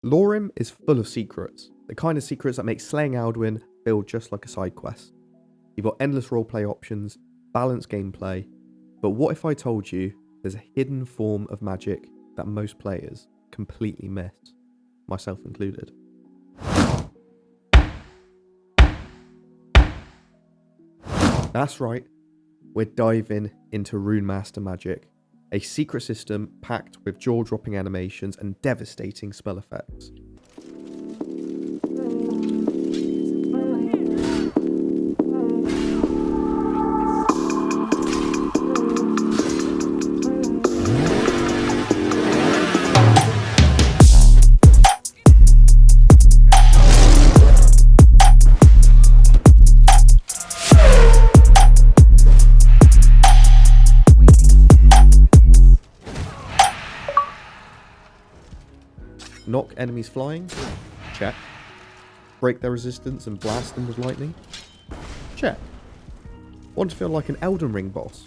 Lorerim is full of secrets, the kind of secrets that make slaying Alduin feel just like a side quest. You've got endless roleplay options, balanced gameplay, but what if I told you there's a hidden form of magic that most players completely miss, myself included? That's right, we're diving into Runemaster Magic, a secret system packed with jaw-dropping animations and devastating spell effects. Knock enemies flying? Check. Break their resistance and blast them with lightning? Check. Want to feel like an Elden Ring boss?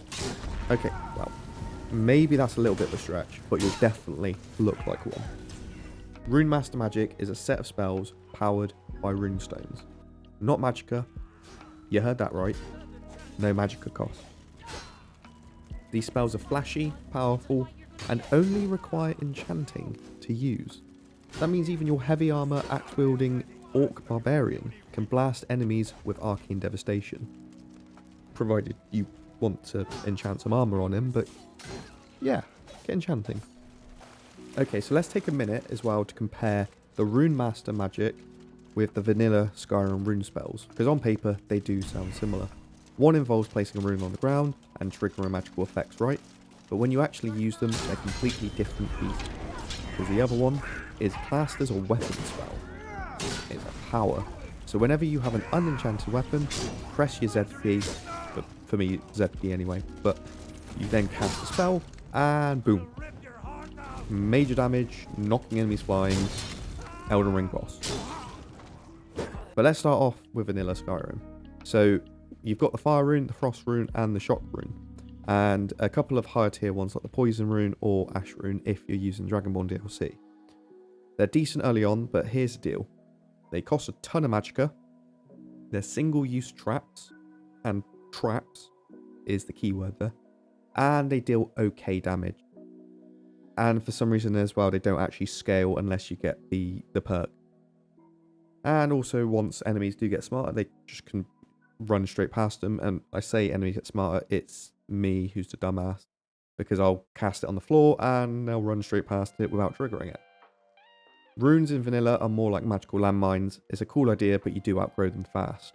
Okay, well, maybe that's a little bit of a stretch, but you'll definitely look like one. Runemaster Magic is a set of spells powered by runestones. Not magicka. You heard that right. No magicka cost. These spells are flashy, powerful, and only require enchanting to use. That means even your heavy armor, axe-wielding Orc Barbarian can blast enemies with arcane devastation. Provided you want to enchant some armor on him, but yeah, get enchanting. Okay, so let's take a minute as well to compare the Runemaster Magic with the vanilla Skyrim rune spells, because on paper they do sound similar. One involves placing a rune on the ground and triggering magical effects, right? But when you actually use them, they're completely different beasts. Because the other one is classed as a weapon spell. It's a power. So whenever you have an unenchanted weapon, press your Z key, but for me Z key anyway, but you then cast a spell and boom. Major damage, knocking enemies flying, Elden Ring boss. But let's start off with vanilla Skyrim. So you've got the fire rune, the frost rune and the shock rune. And a couple of higher tier ones like the poison rune or ash rune if you're using Dragonborn DLC. They're decent early on, but here's the deal. They cost a ton of magicka. They're single-use traps, and traps is the key word there. And they deal okay damage. And for some reason as well, they don't actually scale unless you get the perk. And also, once enemies do get smarter, they just can run straight past them. And I say enemies get smarter, it's me who's the dumbass. Because I'll cast it on the floor and they'll run straight past it without triggering it. Runes in vanilla are more like magical landmines. It's a cool idea, but you do outgrow them fast.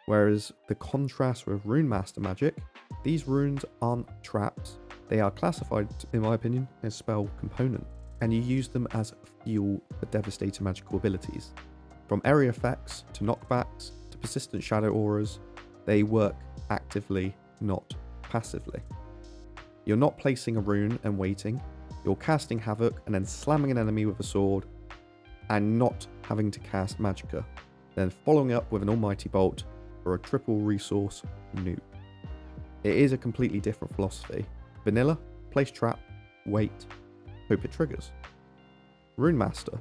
Whereas the contrast with Runemaster Magic, these runes aren't traps. They are classified, in my opinion, as spell component, and you use them as fuel for devastating magical abilities. From area effects to knockbacks to persistent shadow auras, they work actively, not passively. You're not placing a rune and waiting. You're casting havoc and then slamming an enemy with a sword, and not having to cast magicka, then following up with an almighty bolt for a triple resource nuke. It is a completely different philosophy. Vanilla, place trap, wait, hope it triggers. Runemaster,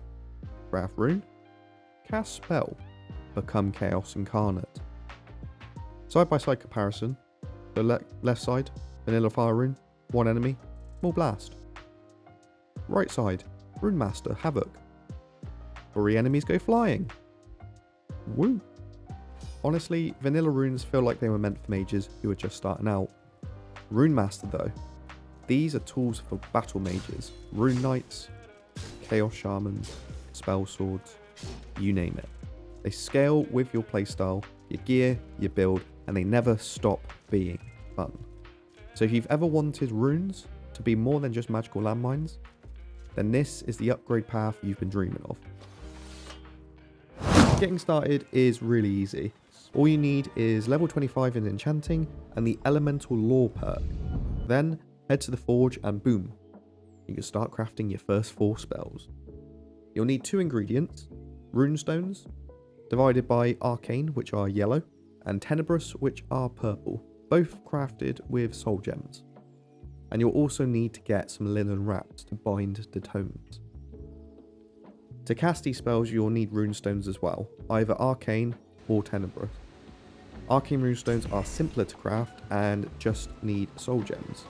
craft rune, cast spell, become chaos incarnate. Side by side comparison, the left side, vanilla fire rune, one enemy, small blast. Right side, Runemaster, havoc. 3 enemies go flying. Woo. Honestly, vanilla runes feel like they were meant for mages who are just starting out. Runemaster though, these are tools for battle mages, rune knights, chaos shamans, spell swords, you name it. They scale with your playstyle, your gear, your build, and they never stop being fun. So if you've ever wanted runes to be more than just magical landmines, then this is the upgrade path you've been dreaming of. Getting started is really easy. All you need is level 25 in enchanting and the elemental lore perk. Then head to the forge and boom, you can start crafting your first 4 spells. You'll need 2 ingredients, runestones, divided by arcane, which are yellow, and tenebrous, which are purple, both crafted with soul gems. And you'll also need to get some linen wraps to bind the tomes. To cast these spells, you'll need runestones as well, either arcane or tenebrous. Arcane runestones are simpler to craft and just need soul gems.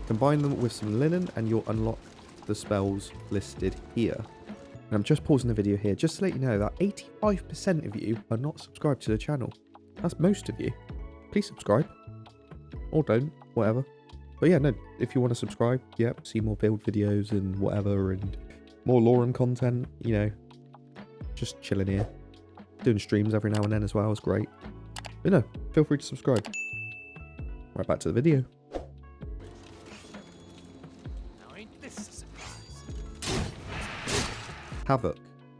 Combine them with some linen and you'll unlock the spells listed here. And I'm just pausing the video here just to let you know that 85% of you are not subscribed to the channel. That's most of you. Please subscribe. Or don't, whatever. But yeah, no, if you want to subscribe, yep, see more build videos and whatever, and more Lorerim content, you know, just chilling here. Doing streams every now and then as well is great. But no, feel free to subscribe. Right, back to the video. Now ain't this a surprise? Havoc.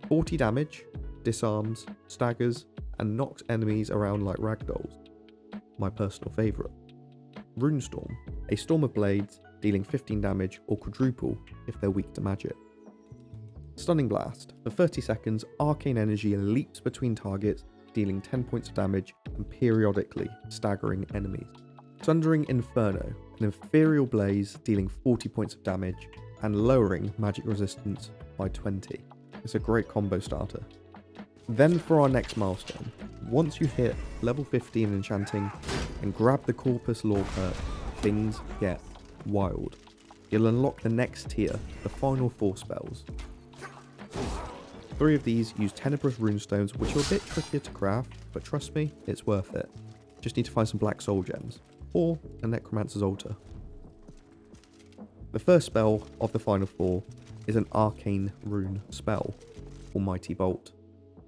40 damage, disarms, staggers, and knocks enemies around like ragdolls. My personal favourite. Runestorm. A storm of blades, dealing 15 damage or quadruple if they're weak to magic. Stunning Blast. For 30 seconds, arcane energy leaps between targets, dealing 10 points of damage and periodically staggering enemies. Sundering Inferno. An ethereal blaze, dealing 40 points of damage and lowering magic resistance by 20. It's a great combo starter. Then for our next milestone. Once you hit level 15 enchanting and grab the Corpus Lore perk, things get wild. You'll unlock the next tier, the final 4 spells. 3 of these use tenebrous runestones, which are a bit trickier to craft, but trust me, it's worth it. Just need to find some black soul gems, or a necromancer's altar. The first spell of the final 4 is an arcane rune spell, Almighty Bolt.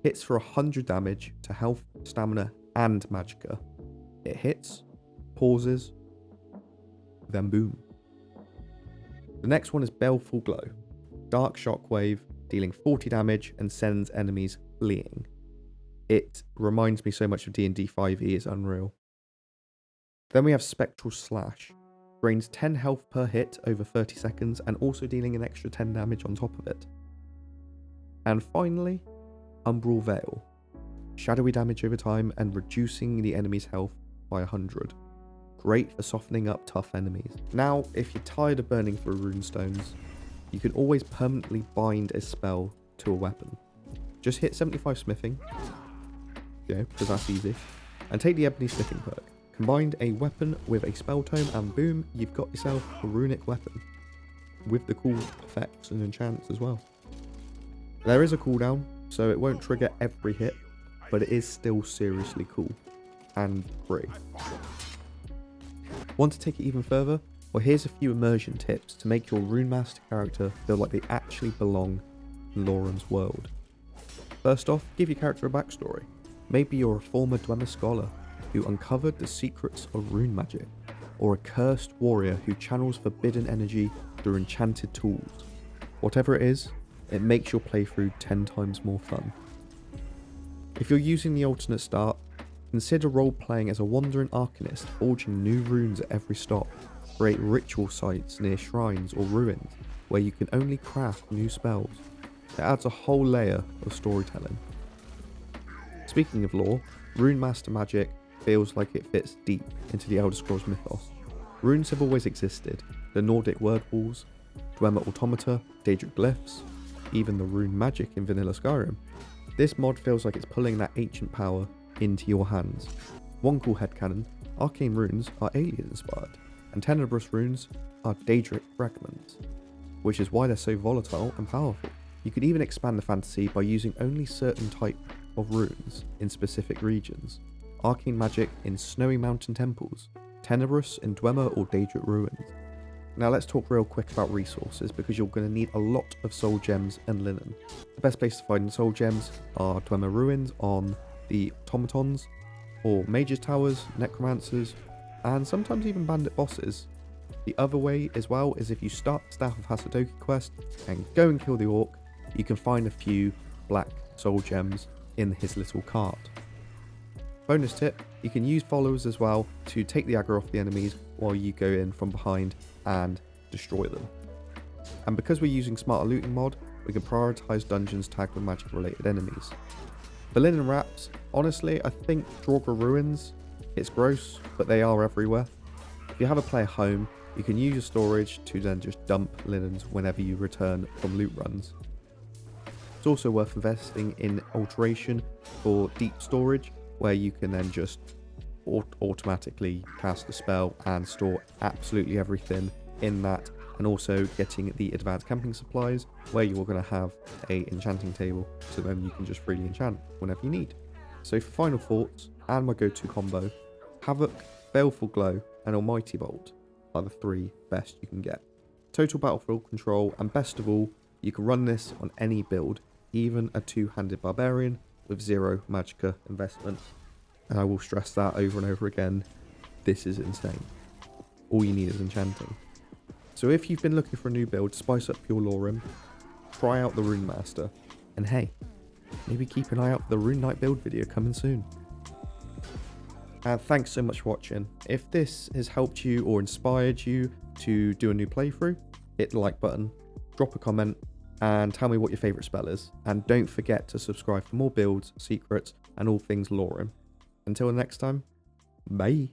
Hits for 100 damage to health, stamina, and magicka. It hits, pauses, then boom. The next one is Baleful Glow. Dark Shockwave, dealing 40 damage and sends enemies fleeing. It reminds me so much of D&D 5e, it's unreal. Then we have Spectral Slash. Drains 10 health per hit over 30 seconds and also dealing an extra 10 damage on top of it. And finally, Umbral Veil. Shadowy damage over time and reducing the enemy's health by 100. Great for softening up tough enemies. Now, if you're tired of burning through runestones, you can always permanently bind a spell to a weapon. Just hit 75 smithing, because that's easy, and take the Ebony Smithing perk. Combine a weapon with a spell tome and boom, you've got yourself a runic weapon. With the cool effects and enchants as well. There is a cooldown, so it won't trigger every hit, but it is still seriously cool and free. Want to take it even further? Well, here's a few immersion tips to make your Runemaster character feel like they actually belong in Lorerim's world. First off, give your character a backstory. Maybe you're a former Dwemer scholar who uncovered the secrets of rune magic, or a cursed warrior who channels forbidden energy through enchanted tools. Whatever it is, it makes your playthrough 10 times more fun. If you're using the alternate start, consider role-playing as a wandering arcanist, forging new runes at every stop. Create ritual sites near shrines or ruins, where you can only craft new spells. It adds a whole layer of storytelling. Speaking of lore, Runemaster Magic feels like it fits deep into the Elder Scrolls mythos. Runes have always existed, the Nordic word walls, Dwemer automata, Daedric glyphs, even the rune magic in vanilla Skyrim. This mod feels like it's pulling that ancient power into your hands. One cool headcanon, arcane runes are alien inspired, and tenebrous runes are Daedric fragments, which is why they're so volatile and powerful. You could even expand the fantasy by using only certain type of runes in specific regions. Arcane magic in snowy mountain temples, tenebrous in Dwemer or Daedric ruins. Now let's talk real quick about resources, because you're going to need a lot of soul gems and linen. The best place to find soul gems are Dwemer ruins on the automatons, or mages towers, necromancers, and sometimes even bandit bosses. The other way as well is if you start the Staff of Hasadoki quest and go and kill the orc, you can find a few black soul gems in his little cart. Bonus tip, you can use followers as well to take the aggro off the enemies while you go in from behind and destroy them. And because we're using Smarter Looting mod, we can prioritise dungeons tagged with magic related enemies. For linen wraps, honestly I think Draugr ruins, it's gross, but they are everywhere. If you have a player home, you can use your storage to then just dump linens whenever you return from loot runs. It's also worth investing in alteration for deep storage, where you can then just automatically cast a spell and store absolutely everything in that, and also getting the advanced camping supplies, where you're going to have a enchanting table, so then you can just freely enchant whenever you need. So for final thoughts, and my go-to combo, Havoc, Baleful Glow, and Almighty Bolt are the 3 best you can get. Total battlefield control, and best of all, you can run this on any build, even a 2-handed barbarian with 0 magicka investment. And I will stress that over and over again, this is insane. All you need is enchanting. So if you've been looking for a new build to spice up your Lorerim, try out the Runemaster. And hey, maybe keep an eye out for the Rune Knight build video coming soon. And thanks so much for watching. If this has helped you or inspired you to do a new playthrough, hit the like button, drop a comment, and tell me what your favourite spell is. And don't forget to subscribe for more builds, secrets, and all things Lorerim. Until next time, bye.